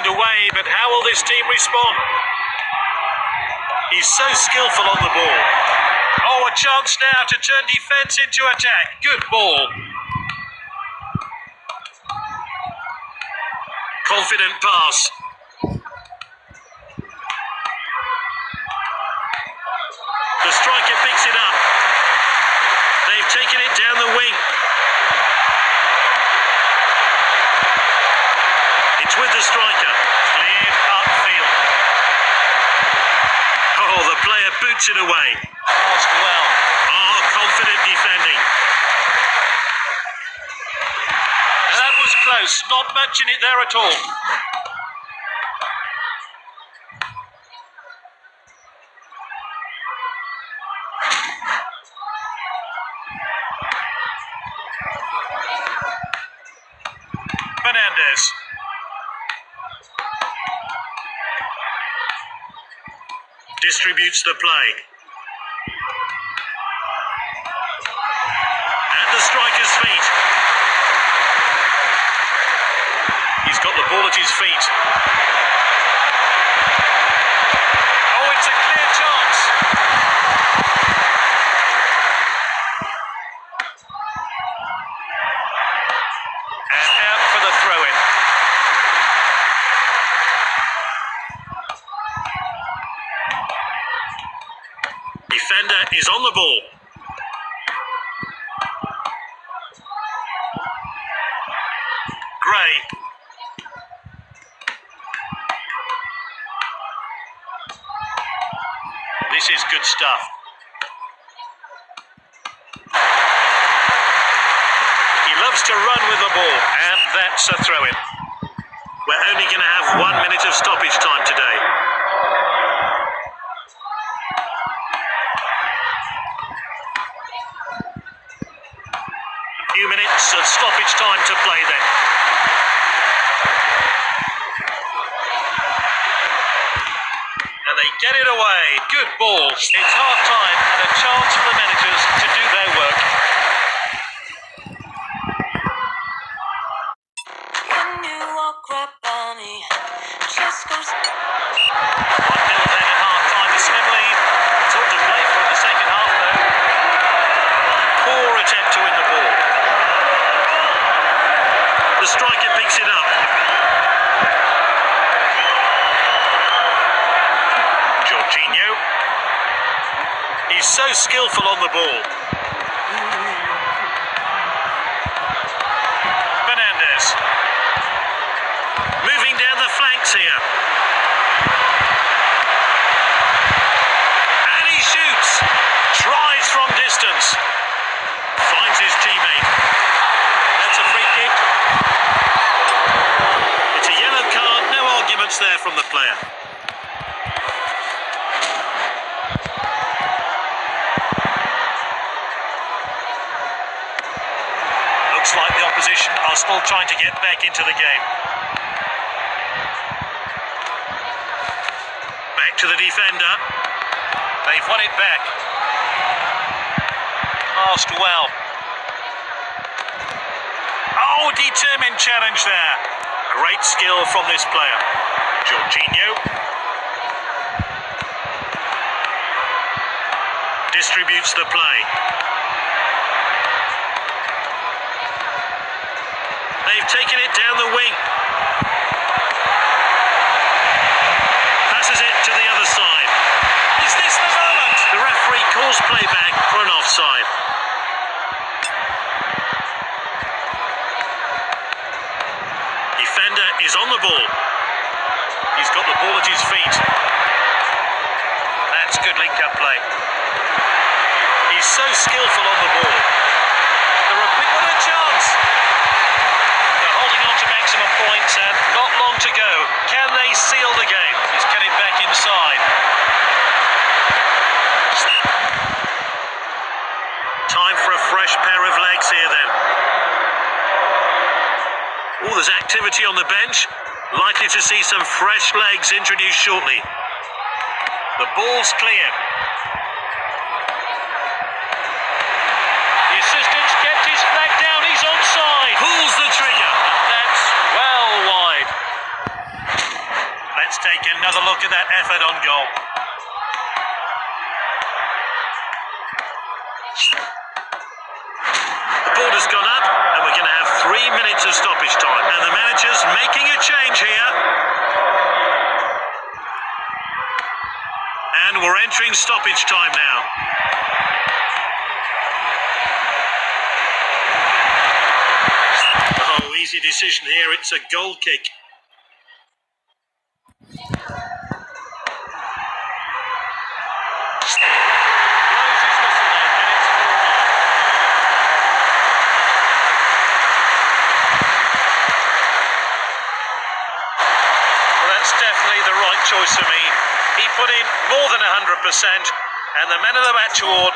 away, but how will this team respond? He's so skillful on the ball. Oh, a chance now to turn defence into attack. Good ball. Confident pass. The striker picks it up. They've taken it down the wing. It's with the striker. Cleared upfield. Oh, the player boots it away. Passed well. Oh, confident defending. That was close. Not much in it there at all. Fernandez. Distributes the play. At the striker's feet. He's got the ball at his feet. Oh, it's a clear chance. And out for the throw-in. Defender is on the ball. Gray. This is good stuff. He loves to run with the ball, and that's a throw-in. We're only going to have 1 minute of stoppage time today. A few minutes of stoppage time to play then. And they get it away. Good ball. It's half-time and a chance for the managers to do their work. When you walk right by me, just goes. 1-0 then at half-time. The swim lead. It's all to play for in the second half though. Poor attempt to win the ball. The striker picks it up. Jorginho. He's so skillful on the ball. Fernandez. Moving down the flanks here. And he shoots. Tries from distance. Finds his teammate. That's a free kick. It's a yellow card. No arguments there from the player. Looks like the opposition are still trying to get back into the game. Back to the defender. They've won it back. Passed well. Oh, determined challenge there. Great skill from this player. Jorginho. Distributes the play. They've taken it down the wing. Passes it to the other side. Is this the moment? The referee calls play back for an offside. Defender is on the ball. He's got the ball at his feet. That's good link-up play. He's so skillful on the ball. What a chance! They're holding on to maximum points and not long to go. Can they seal the game? He's getting back inside. Time for a fresh pair of legs here then. Oh, there's activity on the bench. Likely to see some fresh legs introduced shortly. The ball's clear. The assistant's kept his flag down. He's onside. Pulls the trigger. That's well wide. take another look at that effort on goal. The ball has gone up, and we're going to have 3 minutes of stoppage time. And the manager's making a change here. And we're entering stoppage time now. Oh, easy decision here. It's a goal kick. Definitely the right choice for me. He put in more than 100%, and the man of the match award